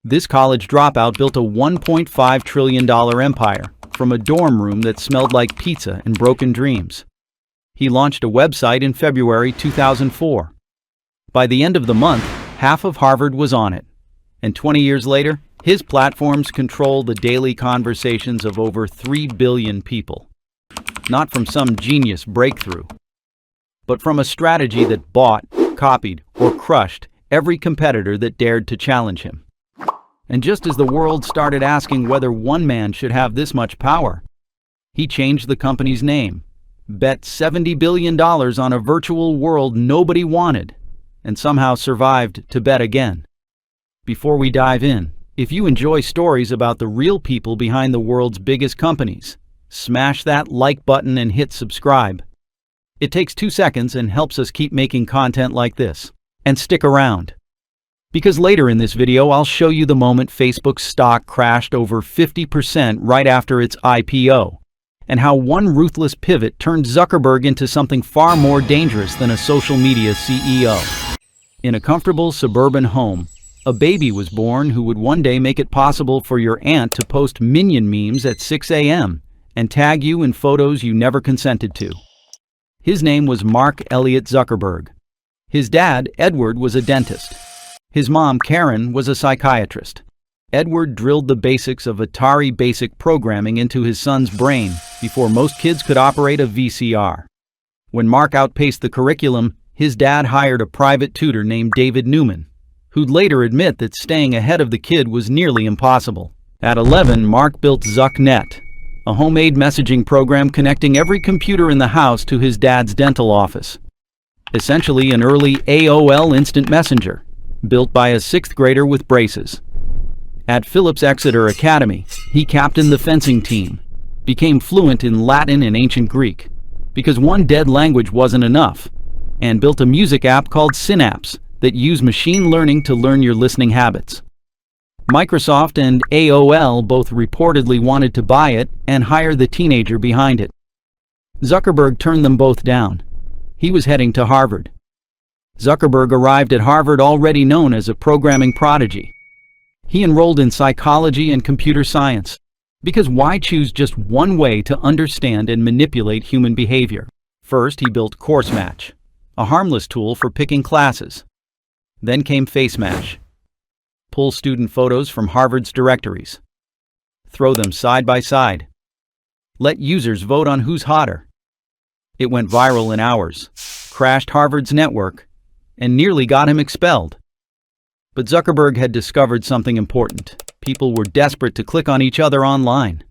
This college dropout built a $1.5 trillion empire from a dorm room that smelled like pizza and broken dreams. He launched a website in February 2004. By the end of the month, half of Harvard was on it. And 20 years later, his platforms control the daily conversations of over 3 billion people. Not from some genius breakthrough, but from a strategy that bought, copied, or crushed every competitor that dared to challenge him. And just as the world started asking whether one man should have this much power, he changed the company's name, bet $70 billion on a virtual world nobody wanted, and somehow survived to bet again. Before we dive in, if you enjoy stories about the real people behind the world's biggest companies, smash that like button and hit subscribe. It takes 2 seconds and helps us keep making content like this. And stick around, because later in this video I'll show you the moment Facebook's stock crashed over 50% right after its IPO, and how one ruthless pivot turned Zuckerberg into something far more dangerous than a social media CEO. In a comfortable suburban home, a baby was born who would one day make it possible for your aunt to post minion memes at 6 a.m. and tag you in photos you never consented to. His name was Mark Elliott Zuckerberg. His dad, Edward, was a dentist. His mom, Karen, was a psychiatrist. Edward drilled the basics of Atari basic programming into his son's brain before most kids could operate a VCR. When Mark outpaced the curriculum, his dad hired a private tutor named David Newman, who'd later admit that staying ahead of the kid was nearly impossible. At 11, Mark built ZuckNet, a homemade messaging program connecting every computer in the house to his dad's dental office. Essentially an early AOL instant messenger, built by a 6th grader with braces. At Phillips Exeter Academy, he captained the fencing team, became fluent in Latin and ancient Greek, because one dead language wasn't enough, and built a music app called Synapse that used machine learning to learn your listening habits. Microsoft and AOL both reportedly wanted to buy it and hire the teenager behind it. Zuckerberg turned them both down. He was heading to Harvard. Zuckerberg arrived at Harvard already known as a programming prodigy. He enrolled in psychology and computer science, because why choose just one way to understand and manipulate human behavior? First, he built CourseMatch, a harmless tool for picking classes. Then came FaceMatch. Pull student photos from Harvard's directories. Throw them side by side. Let users vote on who's hotter. It went viral in hours, crashed Harvard's network, and nearly got him expelled. But Zuckerberg had discovered something important. People were desperate to click on each other online.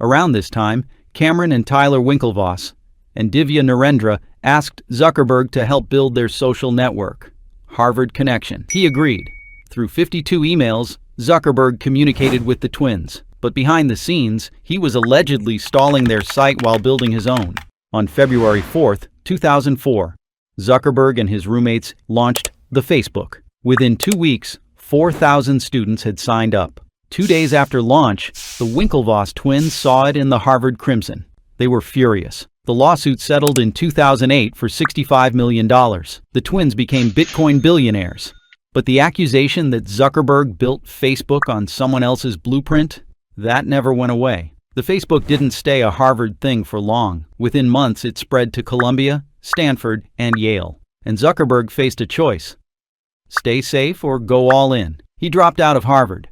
Around this time, Cameron and Tyler Winklevoss and Divya Narendra asked Zuckerberg to help build their social network, Harvard Connection. He agreed. Through 52 emails, Zuckerberg communicated with the twins, but behind the scenes, he was allegedly stalling their site while building his own. On February 4, 2004, Zuckerberg and his roommates launched the Facebook. Within 2 weeks, 4,000 students had signed up. 2 days after launch, the Winklevoss twins saw it in the Harvard Crimson. They were furious. The lawsuit settled in 2008 for $65 million. The twins became Bitcoin billionaires. But the accusation that Zuckerberg built Facebook on someone else's blueprint, that never went away. The Facebook didn't stay a Harvard thing for long. Within months, it spread to Columbia, Stanford, and Yale. And Zuckerberg faced a choice: stay safe or go all in. He dropped out of Harvard.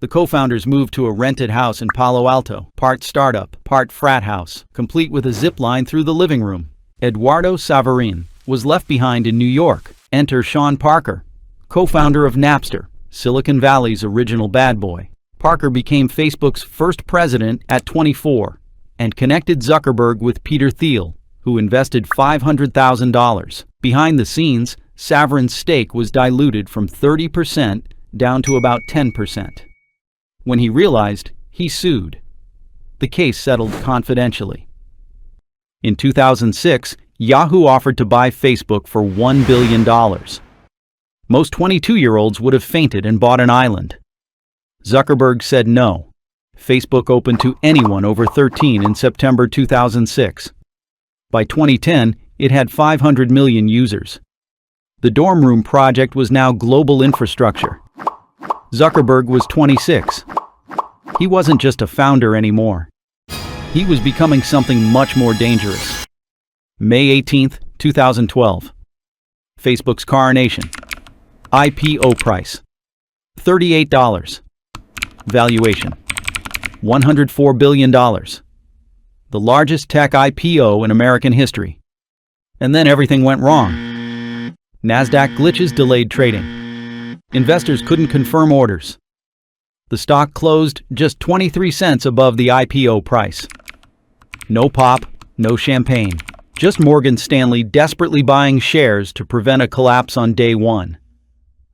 The co-founders moved to a rented house in Palo Alto, part startup, part frat house, complete with a zip line through the living room. Eduardo Saverin was left behind in New York. Enter Sean Parker, co-founder of Napster, Silicon Valley's original bad boy. Parker became Facebook's first president at 24 and connected Zuckerberg with Peter Thiel, who invested $500,000. Behind the scenes, Saverin's stake was diluted from 30% down to about 10%. When he realized, he sued. The case settled confidentially. In 2006, Yahoo offered to buy Facebook for $1 billion. Most 22-year-olds would have fainted and bought an island. Zuckerberg said no. Facebook opened to anyone over 13 in September 2006. By 2010, it had 500 million users. The dorm room project was now global infrastructure. Zuckerberg was 26. He wasn't just a founder anymore. He was becoming something much more dangerous. May 18, 2012. Facebook's coronation. IPO price: $38. Valuation: $104 billion. The largest tech IPO in American history. And then everything went wrong. NASDAQ glitches delayed trading. Investors couldn't confirm orders. The stock closed just 23 cents above the IPO price. No pop, no champagne. Just Morgan Stanley desperately buying shares to prevent a collapse on day one.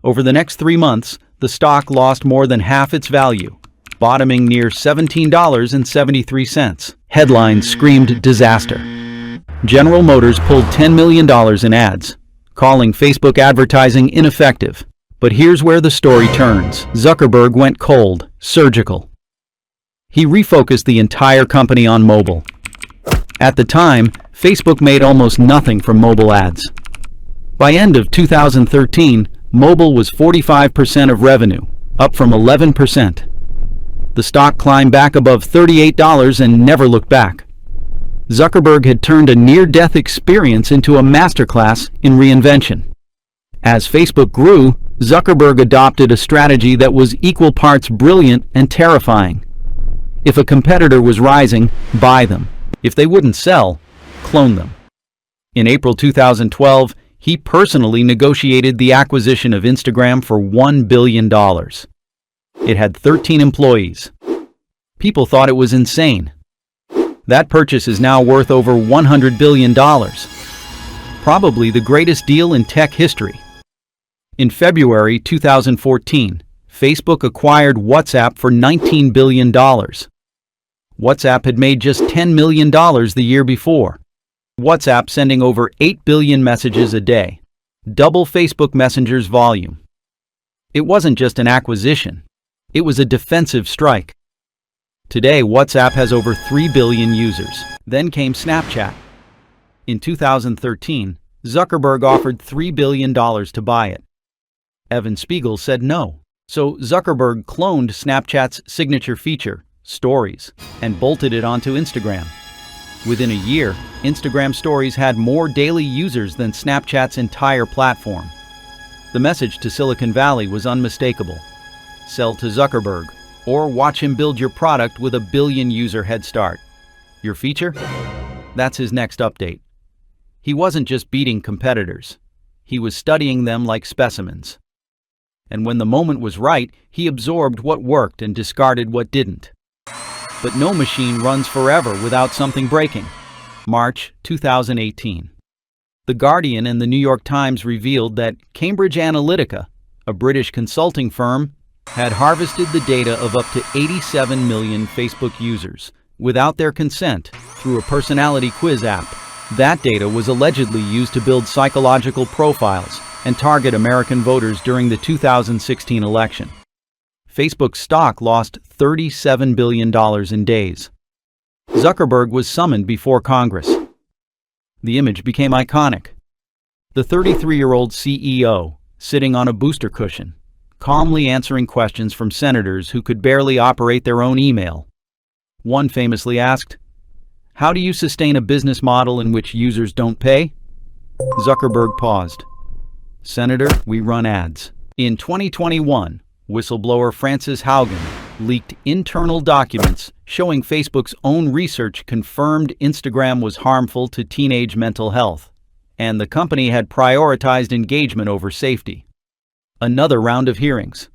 Over the next 3 months, the stock lost more than half its value, bottoming near $17.73. Headlines screamed disaster. General Motors pulled $10 million in ads, calling Facebook advertising ineffective. But here's where the story turns. Zuckerberg went cold, surgical. He refocused the entire company on mobile. At the time, Facebook made almost nothing from mobile ads. By end of 2013, mobile was 45% of revenue, up from 11%. The stock climbed back above $38 and never looked back. Zuckerberg had turned a near-death experience into a masterclass in reinvention. As Facebook grew, Zuckerberg adopted a strategy that was equal parts brilliant and terrifying. If a competitor was rising, buy them. If they wouldn't sell, clone them. In April 2012, he personally negotiated the acquisition of Instagram for $1 billion. It had 13 employees. People thought it was insane. That purchase is now worth over $100 billion. Probably the greatest deal in tech history. In February 2014, Facebook acquired WhatsApp for $19 billion. WhatsApp had made just $10 million the year before. WhatsApp sending over 8 billion messages a day, double Facebook Messenger's volume. It wasn't just an acquisition, it was a defensive strike. Today, WhatsApp has over 3 billion users. Then came Snapchat. In 2013, Zuckerberg offered $3 billion to buy it. Evan Spiegel said no, so Zuckerberg cloned Snapchat's signature feature, Stories, and bolted it onto Instagram. Within a year, Instagram Stories had more daily users than Snapchat's entire platform. The message to Silicon Valley was unmistakable. Sell to Zuckerberg, or watch him build your product with a billion-user head start. Your feature? That's his next update. He wasn't just beating competitors. He was studying them like specimens. And when the moment was right, he absorbed what worked and discarded what didn't. But no machine runs forever without something breaking. March 2018. The Guardian and the New York Times revealed that Cambridge Analytica, a British consulting firm, had harvested the data of up to 87 million Facebook users without their consent through a personality quiz app. That data was allegedly used to build psychological profiles and target American voters during the 2016 election. Facebook's stock lost $37 billion in days. Zuckerberg was summoned before Congress. The image became iconic. The 33-year-old CEO, sitting on a booster cushion, calmly answering questions from senators who could barely operate their own email. One famously asked, "How do you sustain a business model in which users don't pay?" Zuckerberg paused. "Senator, we run ads." In 2021, whistleblower Frances Haugen leaked internal documents showing Facebook's own research confirmed Instagram was harmful to teenage mental health, and the company had prioritized engagement over safety. Another round of hearings,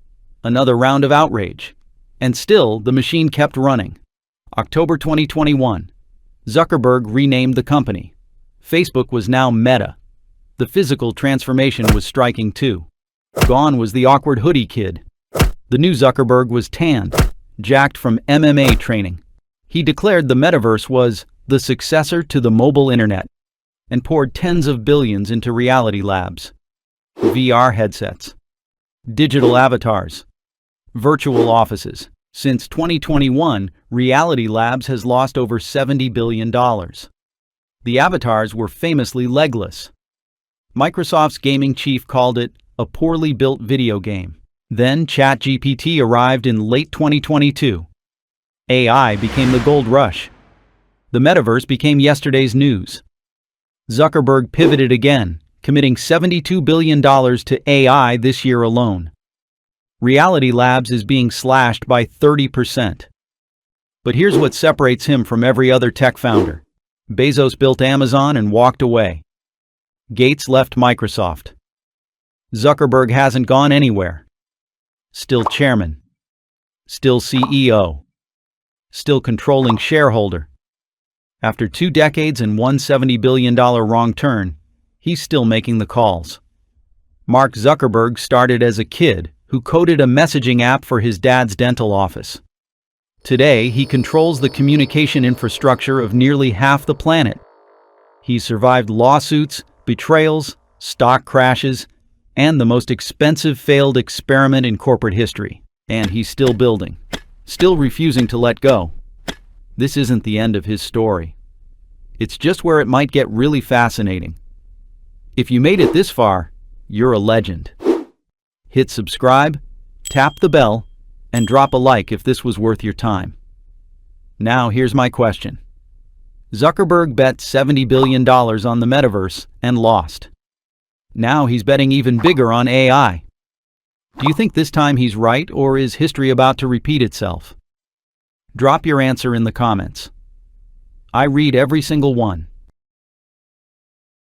another round of outrage, and still the machine kept running. October 2021, Zuckerberg renamed the company. Facebook was now Meta. The physical transformation was striking too. Gone was the awkward hoodie kid. The new Zuckerberg was tanned, jacked from MMA training. He declared the metaverse was the successor to the mobile internet and poured tens of billions into reality labs, VR headsets, digital avatars, virtual offices. Since 2021, Reality Labs has lost over $70 billion. The avatars were famously legless. Microsoft's gaming chief called it a poorly built video game. Then ChatGPT arrived in late 2022. AI became the gold rush. The metaverse became yesterday's news. Zuckerberg pivoted again, committing $72 billion to AI this year alone. Reality Labs is being slashed by 30%. But here's what separates him from every other tech founder. Bezos built Amazon and walked away. Gates left Microsoft. Zuckerberg hasn't gone anywhere. Still chairman. Still CEO. Still controlling shareholder. After 2 decades and one $70 billion wrong turn, he's still making the calls. Mark Zuckerberg started as a kid who coded a messaging app for his dad's dental office. Today, he controls the communication infrastructure of nearly half the planet. He's survived lawsuits, betrayals, stock crashes, and the most expensive failed experiment in corporate history. And he's still building, still refusing to let go. This isn't the end of his story. It's just where it might get really fascinating. If you made it this far, you're a legend. Hit subscribe, tap the bell, and drop a like if this was worth your time. Now here's my question. Zuckerberg bet $70 billion on the metaverse and lost. Now he's betting even bigger on AI. Do you think this time he's right, or is history about to repeat itself? Drop your answer in the comments. I read every single one.